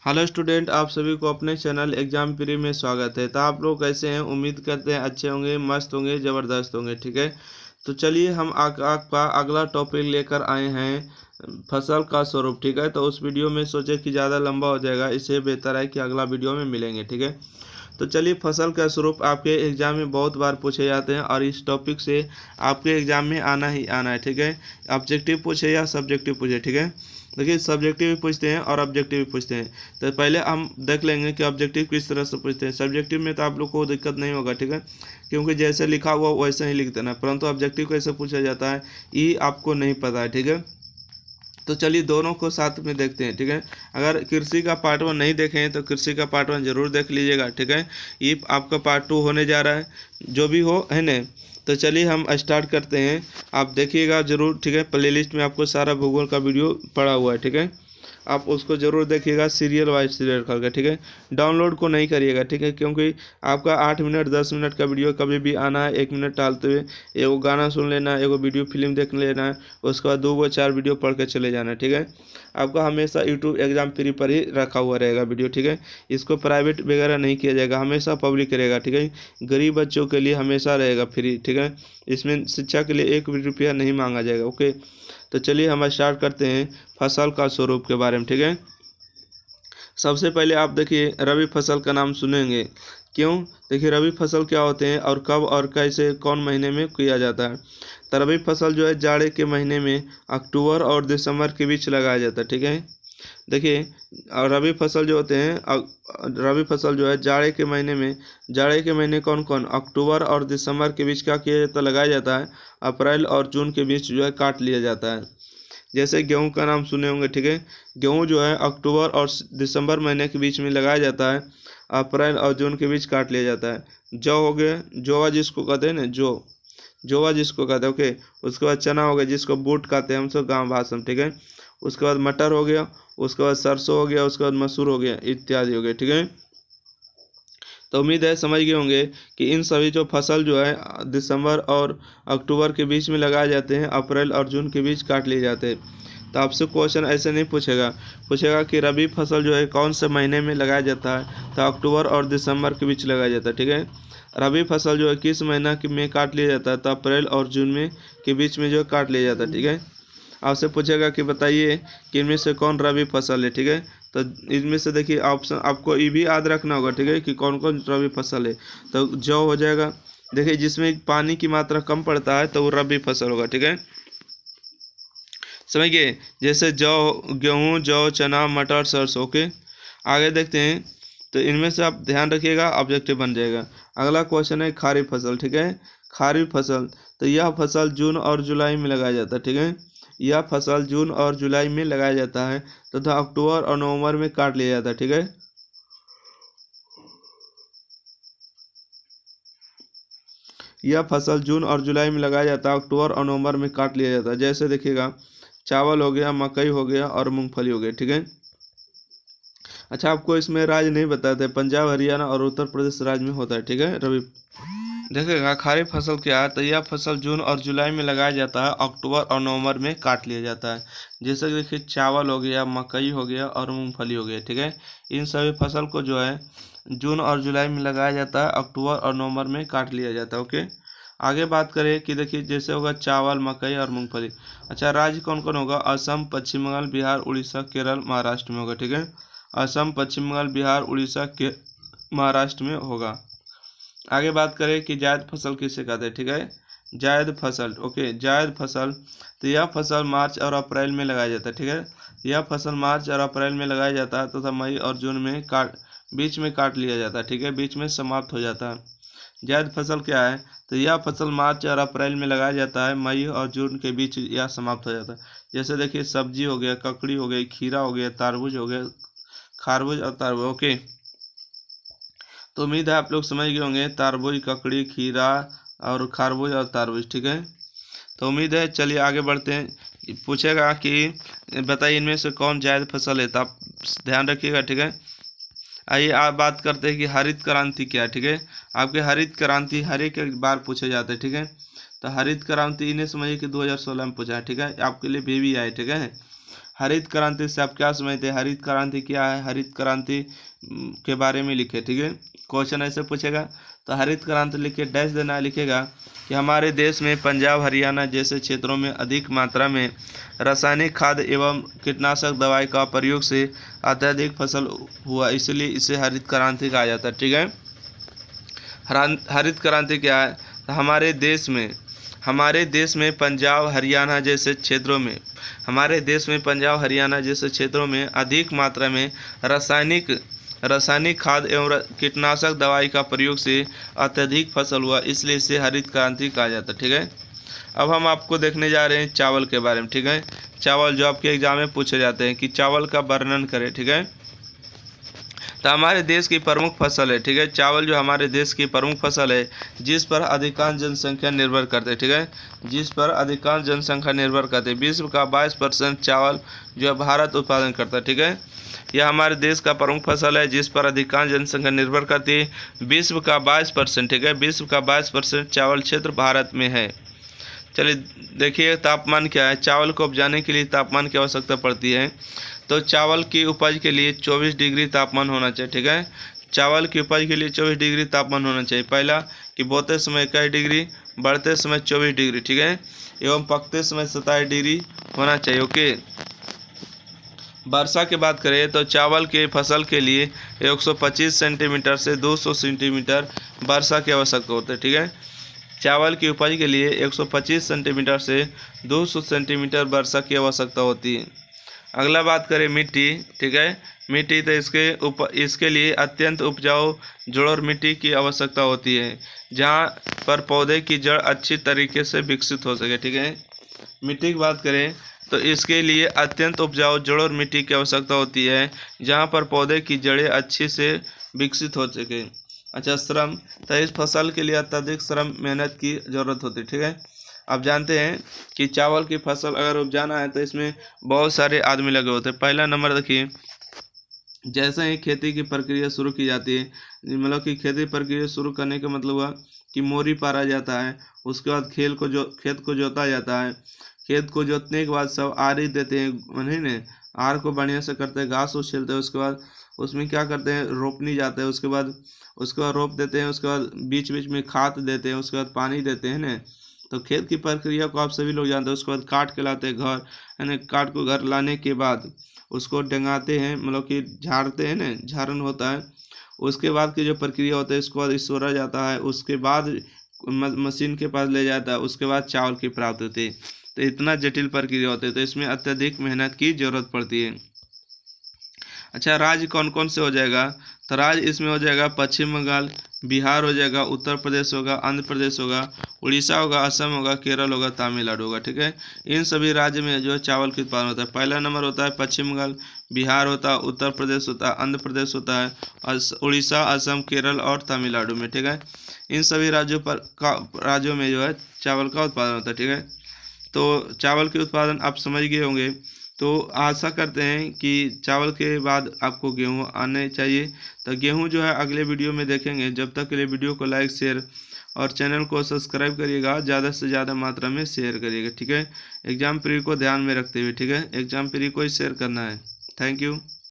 Hello student, आप सभी को अपने चैनल एग्जाम प्री में स्वागत है। तो आप लोग कैसे हैं? उम्मीद करते हैं अच्छे होंगे, मस्त होंगे, ज़बरदस्त होंगे। ठीक है, तो चलिए हम आपका अगला टॉपिक लेकर आए हैं, फसल का स्वरूप। ठीक है, तो उस वीडियो में सोचे कि ज़्यादा लंबा हो जाएगा, इससे बेहतर है कि अगला वीडियो में मिलेंगे। ठीक है, तो चलिए, फसल का स्वरूप आपके एग्जाम में बहुत बार पूछे जाते हैं और इस टॉपिक से आपके एग्जाम में आना ही आना है। ठीक है, ऑब्जेक्टिव पूछे या सब्जेक्टिव पूछे। ठीक है, देखिए सब्जेक्टिव भी पूछते हैं और ऑब्जेक्टिव भी पूछते हैं। तो पहले हम देख लेंगे कि ऑब्जेक्टिव किस तरह से पूछते हैं। सब्जेक्टिव में तो आप लोग को दिक्कत नहीं होगा। ठीक है, क्योंकि जैसे लिखा हुआ वैसे ही लिख देना, परंतु ऑब्जेक्टिव कैसे पूछा जाता है ये आपको नहीं पता है। ठीक है, तो चलिए दोनों को साथ में देखते हैं। ठीक है, अगर कृषि का पार्ट 1 नहीं देखे हैं तो कृषि का पार्ट 1 जरूर देख लीजिएगा। ठीक है, ये आपका पार्ट 2 होने जा रहा है, जो भी हो, है ना। तो चलिए हम स्टार्ट करते हैं, आप देखिएगा जरूर। ठीक है, प्लेलिस्ट में आपको सारा भूगोल का वीडियो पड़ा हुआ है। ठीक है, आप उसको जरूर देखिएगा, सीरियल वाइज सीरियल करके। ठीक है, डाउनलोड को नहीं करिएगा। ठीक है, क्योंकि आपका 8 मिनट 10 मिनट का वीडियो कभी भी आना है, 1 मिनट टालते हुए एगो गाना सुन लेना है, एगो वीडियो फिल्म देख लेना है, उसके बाद 2 4 वीडियो पढ़ के चले जाना है। ठीक है, आपका हमेशा यूट्यूब एग्जाम फ्री पर ही रखा हुआ रहेगा वीडियो। ठीक है, इसको प्राइवेट वगैरह नहीं किया जाएगा, हमेशा पब्लिक रहेगा। ठीक है, गरीब बच्चों के लिए हमेशा रहेगा फ्री। ठीक है, इसमें शिक्षा के लिए 1 भी रुपया नहीं मांगा जाएगा। ओके, तो चलिए हम स्टार्ट करते हैं फसल का स्वरूप के बारे में। ठीक है, सबसे पहले आप देखिए रबी फसल का नाम सुनेंगे। क्यों? देखिए रबी फसल क्या होते हैं और कब और कैसे कौन महीने में किया जाता है। तो रबी फसल जो है जाड़े के महीने में अक्टूबर और दिसंबर के बीच लगाया जाता है। ठीक है, देखिए और रबी फसल जो होते हैं रबी फसल जो है जाड़े के महीने कौन कौन? अक्टूबर और दिसंबर के बीच क्या किया जाता है? लगाया जाता है। अप्रैल और जून के बीच जो है काट लिया जाता है। जैसे गेहूं का नाम सुने होंगे। ठीक है, गेहूं जो है अक्टूबर और दिसंबर महीने के बीच में लगाया जाता है, अप्रैल और जून के बीच काट लिया जाता है। जौ हो गया, जोवा जिसको कहते हैं ना, जोवा जिसको कहते हैं। ओके, उसके बाद चना हो गया जिसको बूट कहते हैं हम सब गाँव भाषा में। ठीक है, उसके बाद मटर हो गया, उसके बाद सरसों हो गया, उसके बाद मसूर हो गया, इत्यादि हो गया। ठीक है, तो उम्मीद है समझ गए होंगे कि इन सभी जो फसल जो है दिसंबर और अक्टूबर के बीच में लगाए जाते हैं, अप्रैल और जून के बीच काट लिए जाते हैं। तो आपसे क्वेश्चन ऐसे नहीं पूछेगा कि रबी फसल जो है कौन से महीने में लगाया जाता है, तो अक्टूबर और दिसंबर के बीच लगाया जाता है। ठीक है, रबी फसल जो है किस महीना में काट लिया जाता है, तो अप्रैल और जून में के बीच में जो है काट लिया जाता है। ठीक है, आपसे पूछेगा कि बताइए कि इनमें से कौन रबी फसल है। ठीक है, तो इनमें से देखिए ऑप्शन आपको ये भी याद रखना होगा। ठीक है, कि कौन कौन रबी फसल है। तो जौ हो जाएगा, देखिए जिसमें पानी की मात्रा कम पड़ता है तो वो रबी फसल होगा। ठीक है, समझ गए? जैसे जौ, गेहूँ, जौ, चना, मटर, सरसों। ओके, आगे देखते हैं। तो इनमें से आप ध्यान रखिएगा, ऑब्जेक्टिव बन जाएगा। अगला क्वेश्चन है खरीफ फसल। ठीक है, खरीफ फसल, तो यह फसल जून और जुलाई में लगाया जाता है। ठीक है, यह फसल जून और जुलाई में लगाया जाता है तथा अक्टूबर और नवंबर में काट लिया जाता है। ठीक है, यह फसल जून और जुलाई में लगाया जाता है, अक्टूबर और नवंबर में काट लिया जाता है। जैसे देखिएगा चावल हो गया, मकई हो गया और मूंगफली हो गया। ठीक है, अच्छा आपको इसमें राज्य नहीं बताते, पंजाब, हरियाणा और उत्तर प्रदेश राज्य में होता है। ठीक है, रवि देखिएगा खरीफ फसल क्या है, तो यह फसल जून और जुलाई में लगाया जाता है, अक्टूबर और नवंबर में काट लिया जाता है। जैसे कि देखिए चावल हो गया, मकई हो गया और मूंगफली हो गया। ठीक है, इन सभी फसल को जो है जून और जुलाई में लगाया जाता है, अक्टूबर और नवंबर में काट लिया जाता है। ओके, आगे बात करें कि देखिए जैसे होगा चावल, मकई और मूंगफली। अच्छा, राज्य कौन कौन होगा? असम, पश्चिम बंगाल, बिहार, उड़ीसा, केरल, महाराष्ट्र में होगा। ठीक है, असम, पश्चिम बंगाल, बिहार, उड़ीसा के महाराष्ट्र में होगा। आगे बात करें कि जायद फसल किसे कहते हैं। ठीक है, जायद फसल। ओके, जायद फसल, तो यह फसल मार्च और अप्रैल में लगाया जाता है। ठीक है, यह फसल मार्च और अप्रैल में लगाया जाता है तथा मई और जून में बीच में काट लिया जाता है। ठीक है, बीच में समाप्त हो जाता है। जायद फसल क्या है? तो यह फसल मार्च और अप्रैल में लगाया जाता है, मई और जून के बीच यह समाप्त हो जाता है। जैसे देखिए सब्जी हो गया, ककड़ी हो गई, खीरा हो गया, तारबूज हो गया, खारबूज और तारबूज। ओके, तो उम्मीद है आप लोग समझ गए होंगे तारबूज, ककड़ी, खीरा और खरबूज और तारबूज। ठीक है, तो उम्मीद है, चलिए आगे बढ़ते हैं। पूछेगा कि बताइए इनमें से कौन जायद फसल है, तो आप ध्यान रखिएगा। ठीक है, आइए आप बात करते हैं कि हरित क्रांति क्या है। ठीक है, आपके हरित क्रांति हर एक बार पूछे जाते हैं। ठीक है, तो हरित क्रांति इन्हें समझिए कि 2016 में पूछा है। ठीक है, आपके लिए भी आए। ठीक है, हरित क्रांति से आप क्या समझते हैं, हरित क्रांति क्या है, हरित क्रांति के बारे में लिखे, ठीक है। क्वेश्चन ऐसे पूछेगा तो हरित क्रांति लिखे, डैश देना है, लिखेगा कि हमारे देश में पंजाब हरियाणा जैसे क्षेत्रों में अधिक मात्रा में रासायनिक खाद एवं कीटनाशक दवाई का प्रयोग से अत्यधिक फसल हुआ, इसलिए इसे हरित क्रांति कहा जाता है, ठीक है। हरित क्रांति क्या है, हमारे देश में पंजाब हरियाणा जैसे क्षेत्रों में अधिक मात्रा में रासायनिक खाद एवं कीटनाशक दवाई का प्रयोग से अत्यधिक फसल हुआ, इसलिए इसे हरित क्रांति कहा जाता है, ठीक है। अब हम आपको देखने जा रहे हैं चावल के बारे में, ठीक है। चावल जो आपके एग्जाम में पूछे जाते हैं कि चावल का वर्णन करें, ठीक है। तो हमारे देश की प्रमुख फसल है, ठीक है। चावल जो हमारे देश की प्रमुख फसल है जिस पर अधिकांश जनसंख्या निर्भर करते हैं, ठीक है, जिस पर अधिकांश जनसंख्या निर्भर करते हैं। विश्व का 22% चावल जो है भारत उत्पादन करता है, ठीक है। यह हमारे देश का प्रमुख फसल है जिस पर अधिकांश जनसंख्या निर्भर करती है। विश्व का 22%, ठीक है, विश्व का 22% चावल क्षेत्र भारत में है। चलिए देखिए तापमान क्या है, चावल को उपजाने के लिए तापमान की आवश्यकता पड़ती है। तो चावल की उपज के लिए 24 डिग्री तापमान होना चाहिए, ठीक है। चावल की उपज के लिए 24 डिग्री तापमान होना चाहिए। पहला कि बोते समय 21 डिग्री, बढ़ते समय 24 डिग्री, ठीक है, एवं पकते समय 27 डिग्री होना चाहिए, ओके। वर्षा की बात करें तो चावल के फसल के लिए 125 सेंटीमीटर से 200 सेंटीमीटर वर्षा की आवश्यकता होती है, ठीक है। चावल की उपज के लिए 125 सेंटीमीटर से 200 सेंटीमीटर वर्षा की आवश्यकता होती है। अगला बात करें मिट्टी, ठीक है। मिट्टी तो इसके लिए अत्यंत उपजाऊ जलोढ़ मिट्टी की आवश्यकता होती है जहाँ पर पौधे की जड़ अच्छी तरीके से विकसित हो सके, ठीक है। मिट्टी की बात करें तो इसके लिए अत्यंत उपजाऊ जलोढ़ मिट्टी की आवश्यकता होती है जहाँ पर पौधे की जड़ें अच्छी से विकसित हो सके। अच्छा, श्रम, तो इस फसल के लिए अत्यधिक श्रम मेहनत की ज़रूरत होती है, ठीक है। आप जानते हैं कि चावल की फसल अगर उपजाना है तो इसमें बहुत सारे आदमी लगे होते हैं। पहला नंबर देखिए, जैसे ही खेती की प्रक्रिया शुरू की जाती है, मतलब कि खेती प्रक्रिया शुरू करने का मतलब हुआ कि मोरी पारा जाता है, उसके बाद खेत को जोता जाता है। खेत को जोतने के बाद सब आरी देते हैं, उन्हें आर को बढ़िया से करते हैं, घास उछलते हैं, उसके बाद उसमें क्या करते हैं, रोपनी जाते हैं, उसके बाद रोप देते हैं, उसके बाद बीच बीच में खाद देते हैं, उसके बाद पानी देते हैं ना। तो खेत की प्रक्रिया को आप सभी लोग जानते हैं। उसके बाद काट के लाते हैं घर, है ना। काट को घर लाने के बाद उसको डंगाते हैं, मतलब कि झाड़ते हैं ना, झाड़न होता है। उसके बाद की जो प्रक्रिया होता है इसके बाद इसोरा जाता है, उसके बाद मशीन के पास ले जाता है, उसके बाद चावल की प्राप्ति होती है। तो इतना जटिल प्रक्रिया होती है, तो इसमें अत्यधिक मेहनत की जरूरत पड़ती है। अच्छा, राज्य कौन कौन से हो जाएगा, तो राज्य इसमें हो जाएगा पश्चिम बंगाल, बिहार हो जाएगा, उत्तर प्रदेश होगा, आंध्र प्रदेश होगा, उड़ीसा होगा, असम होगा, केरल होगा, तमिलनाडु होगा, ठीक है। इन सभी राज्य में जो है चावल का उत्पादन होता है। पहला नंबर होता है पश्चिम बंगाल, बिहार होता है, उत्तर प्रदेश होता है, आंध्र प्रदेश होता है, उड़ीसा, असम, केरल और तमिलनाडु में, ठीक है। इन सभी राज्यों में जो है चावल का उत्पादन होता है, ठीक है। तो चावल के उत्पादन आप समझ गए होंगे। तो आशा करते हैं कि चावल के बाद आपको गेहूं आने चाहिए। तो गेहूं जो है अगले वीडियो में देखेंगे। जब तक के लिए वीडियो को लाइक, शेयर और चैनल को सब्सक्राइब करिएगा, ज़्यादा से ज़्यादा मात्रा में शेयर करिएगा, ठीक है। एग्जाम प्री को ध्यान में रखते हुए, ठीक है, एग्जाम प्री को ही शेयर करना है। Thank you.